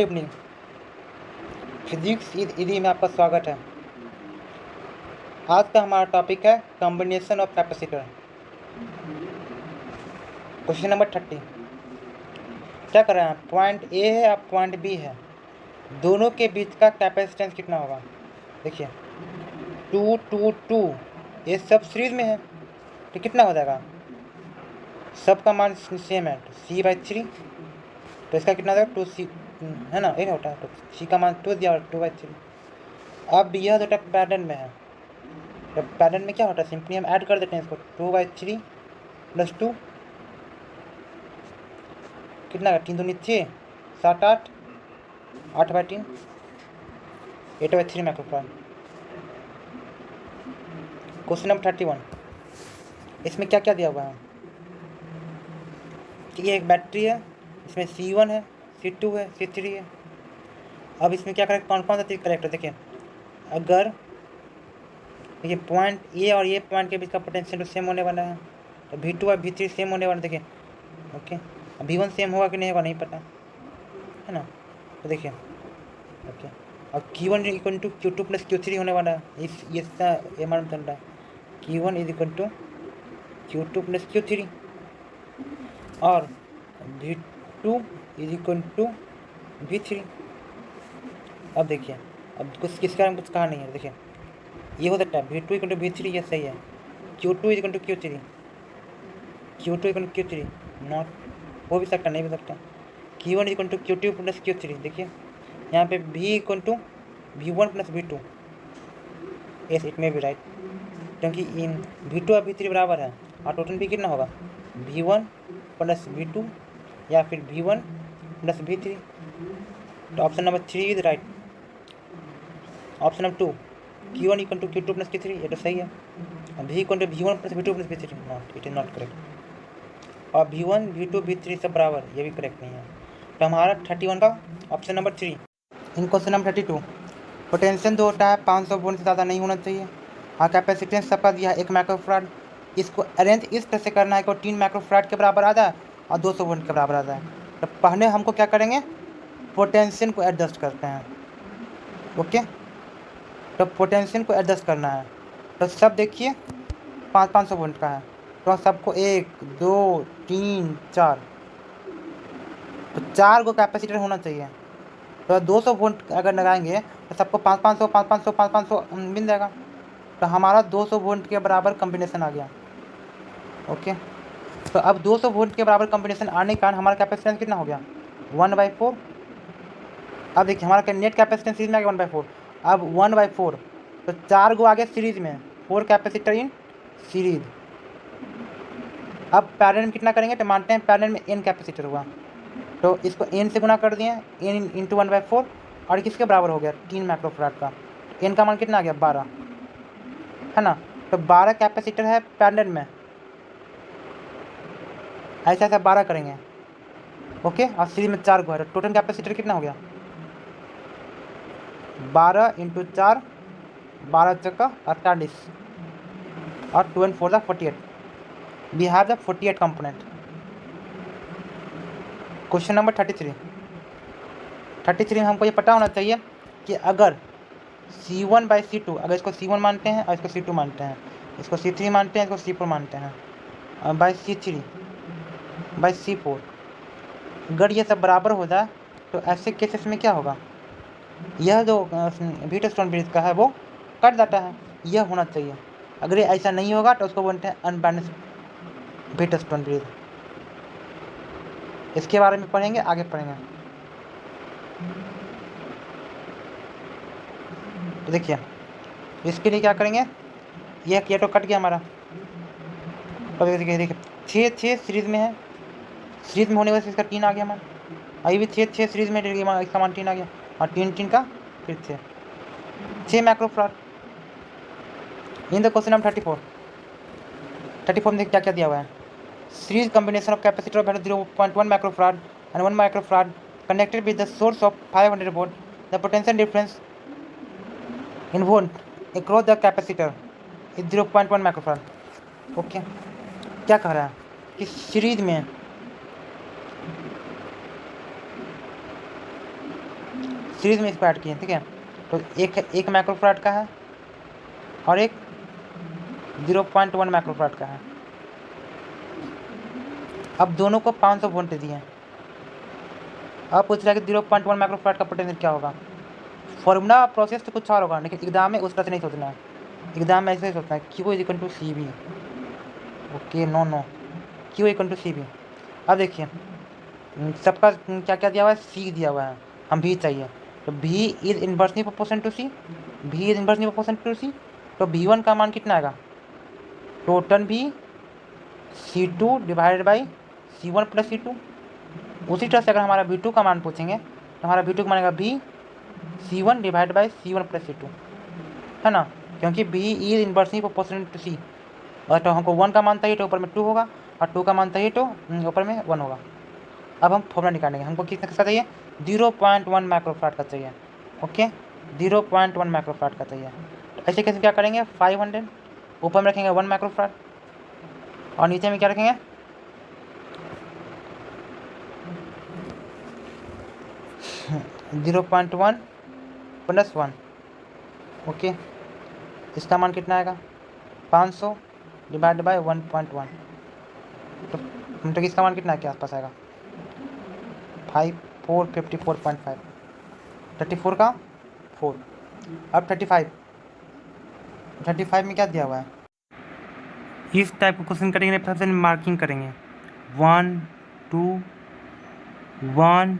Good evening. Physics easy में आपका स्वागत है। आज का हमारा टॉपिक है combination of capacitor. Question number 30। क्या कर रहे हैं? पॉइंट ए है और पॉइंट बी है, दोनों के बीच का कैपेसिटेंस कितना होगा? देखिए 2 2 2, ये सब सीरीज में है तो कितना हो जाएगा? सबका मान सेम है तो C/3, तो इसका कितना हो जाएगा? 2C है ना, ये होता है तो C का मान 2 दिया और 2/3। अब यह जो पैटर्न में है, तो पैटर्न में क्या होता है? सिंपली हम ऐड कर देते हैं इसको, 2/3 + 2 कितना? 3 दूनी 6, 7 8, 8/3, 8/3 माइक्रोफारड। Question number 31। इसमें क्या क्या दिया हुआ है? ये एक बैटरी है, इसमें C1 है, C2 है, C3 है। अब इसमें क्या करें? कौन कौन सा चीज़ करेक्ट है? देखिए अगर ये पॉइंट ए और ये पॉइंट के बीच का पोटेंशियल सेम होने वाला है तो V2 और V3 सेम होने वाला है। देखिए ओके, V1 सेम होगा कि नहीं होगा नहीं पता है ना, तो देखिए ओके। और Q1 = Q2 + Q3 होने वाला है। इसका ये मान चल रहा है Q1 = Q2 + Q3 और V2 = V3। अब देखिए, अब कुछ किसका कुछ कहा नहीं है। देखिए ये हो सकता है V2 = V3, ये सही है। Q2 = Q3, Q2 = Q3 not, हो भी सकता नहीं भी सकता। Q1 = Q2 + Q3। देखिए यहाँ पे V = V1 + V2, yes it may be right, क्योंकि इन V2 और V3 बराबर है और टोटल भी कितना होगा? V1 + V2 या फिर V1 + V3। तो option number 3 is right. Option number 2 Q1 = Q2 + Q3, ये तो सही है। V = V1 + V2 + V3, not, it is not correct. और V1 V2 V3 सब बराबर, ये भी करेक्ट नहीं है। तो हमारा 31 का ऑप्शन नंबर 3। इन क्वेश्चन नंबर 32, पोटेंशियल जो होता है 500 वोल्ट से ज़्यादा नहीं होना चाहिए और कैपेसिटेंस सबका दिया 1 माइक्रोफैराड। इसको अरेंज इस तरह से करना है कि 3 माइक्रोफैराड के बराबर आ जाए और 200 वोल्ट के बराबर आ जाए। तो पहले हमको क्या करेंगे? पोटेंशियल को एडजस्ट करते हैं। ओके, तो पोटेंशियल को एडजस्ट करना है। तो सब देखिए 500 वोल्ट का है तो सबको 1 2 3 4, तो 4 को कैपेसिटर होना चाहिए। तो 200 वोल्ट अगर लगाएंगे तो सबको 500 500 500 मिल जाएगा। तो हमारा 200 वोल्ट के बराबर कॉम्बिनेशन आ गया। ओके, तो अब 200 वोल्ट के बराबर कॉम्बिनेशन आने के कारण हमारा कैपेसिटेंस कितना हो गया? 1/4। अब देखिए हमारा नेट कैपेसिटेंस सीरीज में आ गया 1/4। अब 1/4 तो 4 गो आ गया सीरीज में, 4 कैपेसिटर इन सीरीज। अब पैरेलल में कितना करेंगे? तो मानते हैं पैरेलल में n कैपेसिटर हुआ, तो इसको n से गुना कर दिए, n × 1/4 और किसके बराबर हो गया? 3 माइक्रोफैराड का। n का मान कितना आ गया? 12 है ना। तो 12 कैपेसिटर है पैरेलल में, ऐसा ऐसा 12 करेंगे। ओके, और सीरीज में 4 गो है तो टोटल कैपेसिटर कितना हो गया? 12 × 4, 12 चक्का 48 और 2 × 4 = 48। We have the 48 component. Question number 33 में हमको ये पता होना चाहिए कि अगर C1/C2, अगर इसको C1 मानते हैं और इसको C2 मानते हैं, इसको C3 मानते हैं, इसको C4 मानते हैं, और C3/C4, अगर ये सब बराबर हो जाए तो ऐसे केसेस में क्या होगा? यह जो व्हीटस्टोन ब्रिज का है वो कट जाता है, यह होना चाहिए। अगर ये ऐसा नहीं होगा तो उसको बोलते हैं अनबैलेंस्ड व्हीटस्टोन ब्रिज। इसके बारे में पढ़ेंगे, आगे पढ़ेंगे। तो देखिए इसके लिए क्या करेंगे? यह तो कट गया हमारा। तो देखिए 6 सीरीज में है, सीरीज में होने वजह से इसका 3 आ गया मान। अभी भी 6 सीरीज में इसका मान 3 आ गया और 3 का फिर 6 microfarad. In the question number 34 में क्या क्या दिया हुआ है? Series combination of capacitor of 0.1 microfarad and 1 microfarad connected with the source of 500 volt, the potential difference in volt across the capacitor is 0.1 microfarad. Okay, क्या कह रहा है कि सीरीज में सीरीज में इसको ऐड किए, ठीक है। तो एक माइक्रोफैराड का है और एक 0.1 माइक्रोफैराड का है। अब दोनों को 500 वोल्ट दिए। अब पूछ रहा है कि 0.1 माइक्रोफैराड का पोटेंशियल क्या होगा। फॉर्मूला प्रोसेस तो कुछ और होगा, लेकिन एग्जाम में उस तरह से नहीं सोचना है। एग्जाम में ऐसे ही सोचना है, Q is equal to C B. Okay, no, Q equal to C B. अब देखिए सबका क्या क्या दिया हुआ है, C दिया हुआ है, हम V चाहिए। तो V is inversely proportion to C, V is inversely proportion to C। तो V1 का मान कितना आएगा, total V C2 divided by C1 plus C2। उसी तरह से अगर हमारा V2 का मान पूछेंगे तो हमारा V2 का मान आएगा V C1 divide by C1 plus C2, है ना, क्योंकि V is inversely proportional to C। और तो हमको 1 का मान चाहिए तो ऊपर में 2 होगा, और 2 का मान चाहिए तो ऊपर में 1 होगा। अब हम फॉर्मूला निकालेंगे, हमको किसका चाहिए, 0.1 माइक्रोफैराड का चाहिए। ओके, 0.1 माइक्रोफैराड का चाहिए। तो ऐसे कैसे क्या करेंगे, 500 ऊपर में रखेंगे 1 माइक्रोफैराड और नीचे में क्या रखेंगे, 0.1 प्लस 1। ओके, इसका मान कितना आएगा, 500 डिवाइड बाई 1.1। तो इसका मान कितना है, के आसपास आएगा, 5454.5, 34 का 4। अब 35 में क्या दिया हुआ है, इस टाइप का क्वेश्चन करेंगे, सबसे मार्किंग करेंगे 1 2 1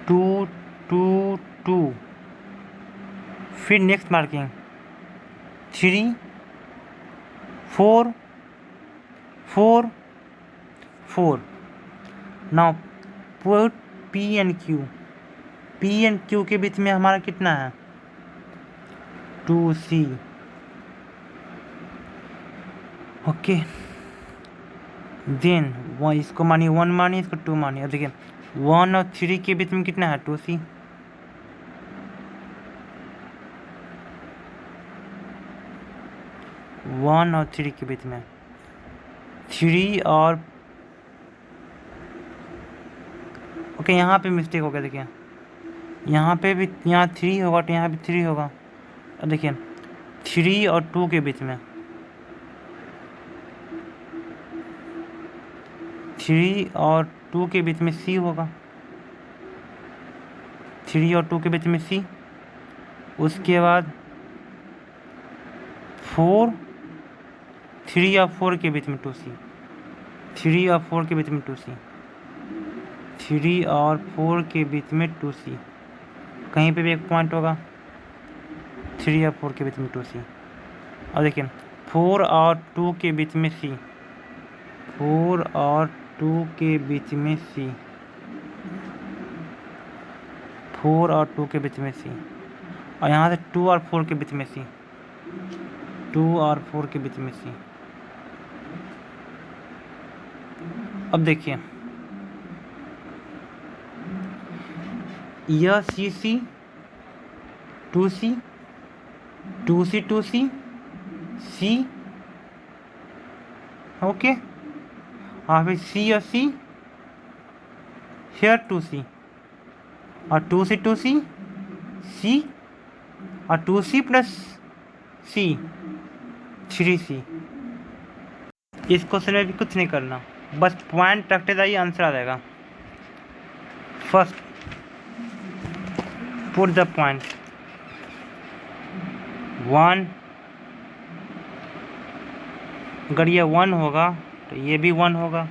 2 2 2, फिर next marking 3 4 4 4। Now put P and Q के बीच में हमारा कितना है, 2C। ओके, देन इसको मानिए 1 मानिए, इसको 2 मानिए। अब देखिए 1 और 3 के बीच में कितना है, 2C। वन और 3 के बीच में 3 और ओके, यहाँ पे मिस्टेक हो गया। देखिए यहाँ पे भी, यहाँ 3 होगा तो यहाँ भी 3 होगा। अब देखिए 3 और 2 के बीच में, 3 और 2 के बीच में C होगा, 3 और 2 के बीच में C। उसके बाद 4 3 और 4 के बीच में 2C, 3 और 4 के बीच में 2C, 3 और 4 के बीच में 2C, कहीं पे भी एक पॉइंट होगा, 3 और 4 के बीच में 2C। और देखिए 4 और 2 के बीच में C, 4 और 2 के बीच में C, 4 और 2 के बीच में C, और यहाँ से 2 और 4 के बीच में C, 2 और 4 के बीच में C। अब देखिए यह CC 2C 2C 2C C, okay, और फिर C और C, here 2C, और 2C 2C C, और 2C प्लस C 3C। इस क्वेश्चन में भी कुछ नहीं करना, बस पॉइंट रखते जाइए, आंसर आ जाएगा। फर्स्ट पुट द पॉइंट 1, अगर ये 1 होगा तो ये भी 1 होगा।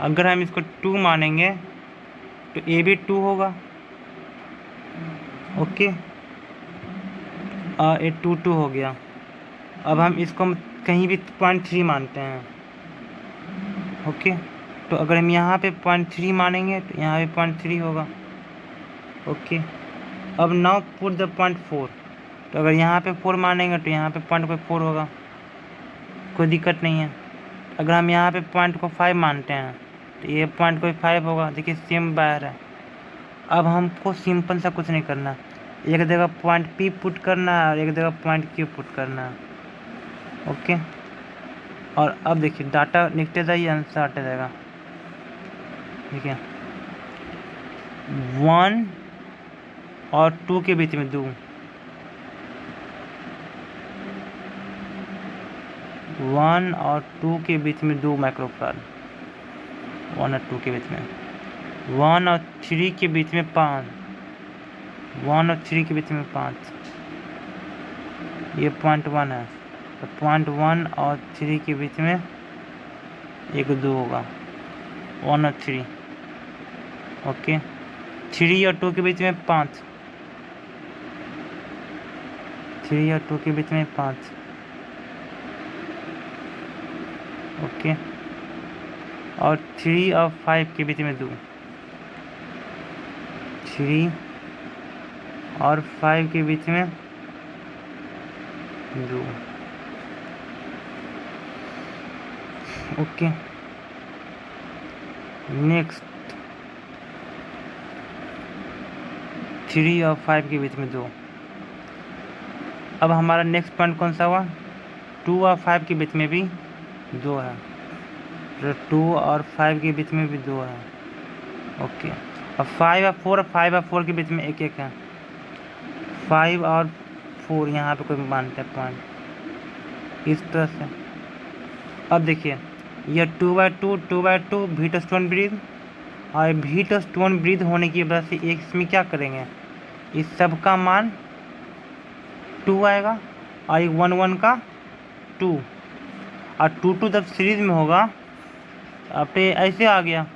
अगर हम इसको 2 मानेंगे तो ये भी 2 होगा। ओके, ये 2 2 हो गया। अब हम इसको कहीं भी 0.3 मानते हैं। ओके, तो अगर हम यहाँ पे 0.3 मानेंगे तो यहाँ पे 0.3 होगा। ओके, अब नाउ पुट द 0.4, तो अगर यहाँ पे 4 मानेंगे तो यहाँ पे 0.4 होगा, कोई दिक्कत नहीं है। अगर हम यहाँ पे 0.5 मानते हैं तो ये 0.5 होगा। देखिए सेम बाहर है। अब हमको सिंपल सा कुछ नहीं करना, एक जगह पॉइंट P पुट करना है और एक जगह पॉइंट Q पुट करना है। ओके, और अब देखिए डाटा लिखते जाइए, आंसर आते जाएगा। ठीक है, 1 और 2 के बीच में 2, 1 और 2 के बीच में 2 माइक्रोफारड, 1 और 2 के बीच में, 1 और 3 के बीच में 5, 1 और 3 के बीच में 5, ये 0.1 है, तो 0.1 और 3 के बीच में 1 2 होगा, 1 और 3, ओके। 3 और 2 के बीच में 5, 3 और 2 के बीच में 5, ओके। और 3 और 5 के बीच में 2, 3 और 5 के बीच में 2, ओके। नेक्स्ट 3 और 5 के बीच में 2। अब हमारा नेक्स्ट पॉइंट कौन सा हुआ? 2 और 5 के बीच में भी 2 है, तो 2 और 5 के बीच में भी 2 है, ओके। अब 5 और 4, 5 और 4 के बीच में 1 1 है, 5 और 4 यहाँ पे कोई मानते हैं पॉइंट, इस तरह से। अब देखिए यह 2/2 2/2 भी तो स्टोन ब्रीथ, और भी तो स्टोन ब्रीथ होने की वजह से एक इसमें क्या करेंगे, इस सब का मान 2 आएगा, और एक 1 1 का 2, और 2 2 जब सीरीज में होगा अब तो ऐसे आ गया,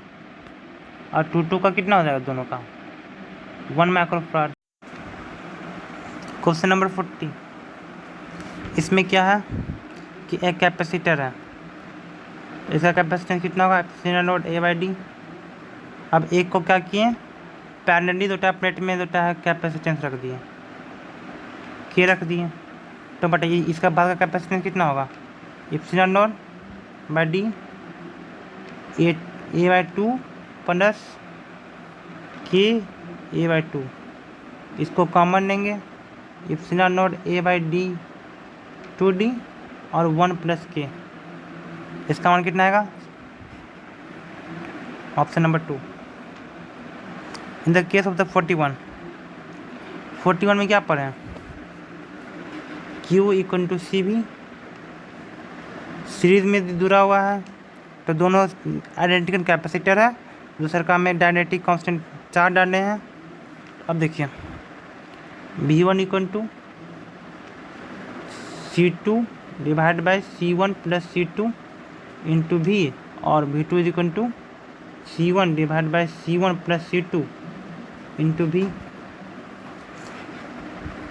और 2 2 का कितना हो जाएगा दोनों का 1 माइक्रोफारड। क्वेश्चन नंबर 40, इसमें क्या है कि एक कैपेसिटर है, इसका कैपेसिटेंस कितना होगा, एप्सिलॉन नॉट A/D। अब एक को क्या किए, पैरेलली दो प्लेट में दो कैपेसिटेंस रख दिए, के रख दिए, तो बट इसका बाद का कैपेसिटेंस कितना होगा, epsilon not D A/2 plus के A/2। इसको कॉमन लेंगे, एप्सिलॉन नॉट A/D 2D और 1 प्लस के, इसका मान कितना आएगा, option number 2। In the case of the 41 में क्या पढ़े हैं, Q इक्वल टू CV, सीरीज में जुड़ा हुआ है, तो दोनों आइडेंटिकल कैपेसिटर है, दूसरे का में डायनेटिक कांस्टेंट 4 डाले हैं। अब देखिए V1 equal to C2 divide by C1 plus C2 into V, और V2 is equal to C1 divide by C1 plus C2 into V।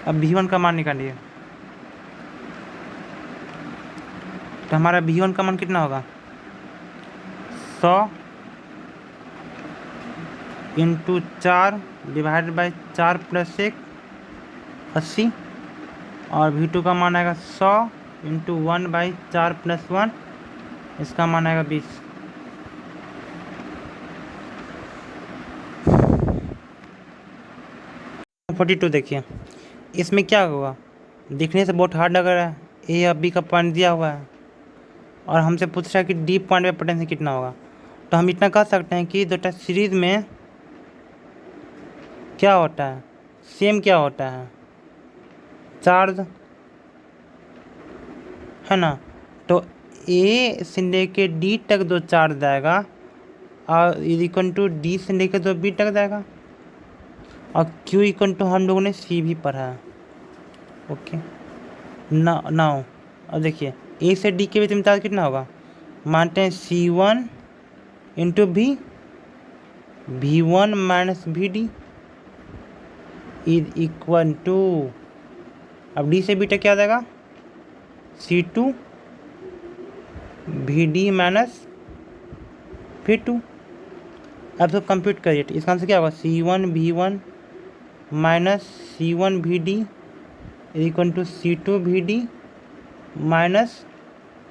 अब V1 का मान निकालिए, तो हमारा V1 का मान कितना होगा, 100 इंटू 4 डिवाइड बाई 4 प्लस 1 80, और V2 का मान आएगा 100 इंटू 1 बाई 4 प्लस 1, इसका मान आएगा 20। देखिए इसमें क्या होगा, दिखने से बहुत हार्ड लग रहा है, A और B का पॉइंट दिया हुआ है और हमसे पूछ रहा है कि D पॉइंट पे पोटेंशियल कितना होगा, तो हम इतना कह सकते हैं कि दो सीरीज में क्या होता है, सेम क्या होता है, चार्ज है ना, तो A से लेके D तक दो चार्ज जाएगा, और इक्वल टू D से लेके दो B तक जाएगा, और Q इक्वल टू हम लोगों ने C भी पढ़ा है, ओके। नाउ अब देखिए A से D के बीच में चार्ज कितना होगा, मानते हैं C1 into V1 minus VD is equal to, अब D से B तक क्या आ जाएगा, C2 VD माइनस V2। अब तो कंप्यूट करिए, इसका आंसर क्या होगा, C1 V1 minus C1 VD equal to C2 VD minus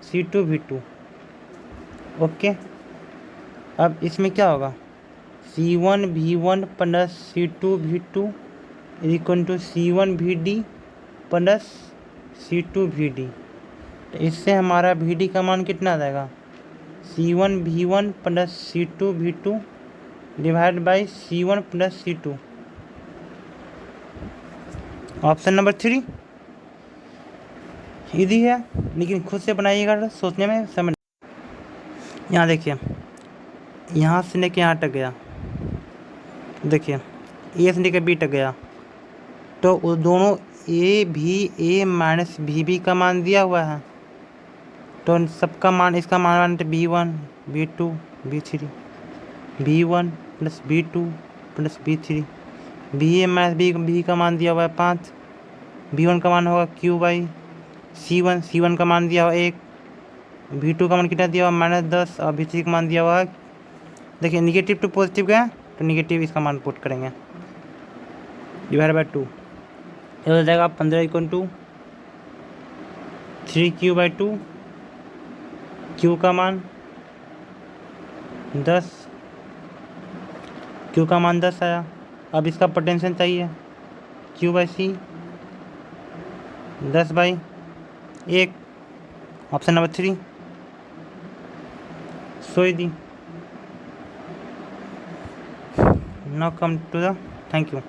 C2 V2, okay. अब इसमें क्या होगा, C1 V1 plus C2 V2 equal to C1 VD plus C2 VD, तो इससे हमारा VD का मान कितना आ जाएगा, C1 V1 plus C2 V2 divide by C1 plus C2, option number 3 easy है, लेकिन खुद से बनाइएगा, सोचने में समय। यहाँ देखिए, यहाँ से लेके यहाँ तक गया, देखिए ए से लेकर बी तक गया, तो वो दोनों ए माइनस बी का मान दिया हुआ है, तो सबका मान, इसका मान B1 B2 B3, B1 plus B2 plus B3, B A minus B का मान दिया हुआ है 5, B1 का मान होगा C1 का मान दिया हुआ 1, B2 का मान कितना दिया हुआ -10 और B3 का मान दिया हुआ है, देखिए निगेटिव टू पॉजिटिव गया तो निगेटिव इसका मान पुट करेंगे, डिवाइड बाई 2, ये हो जाएगा 15 = 3/2, Q का मान 10, Q का मान 10 आया। अब इसका पोटेंशियल चाहिए, Q/C 10/1, option number 3 so easy. Now come to the, thank you.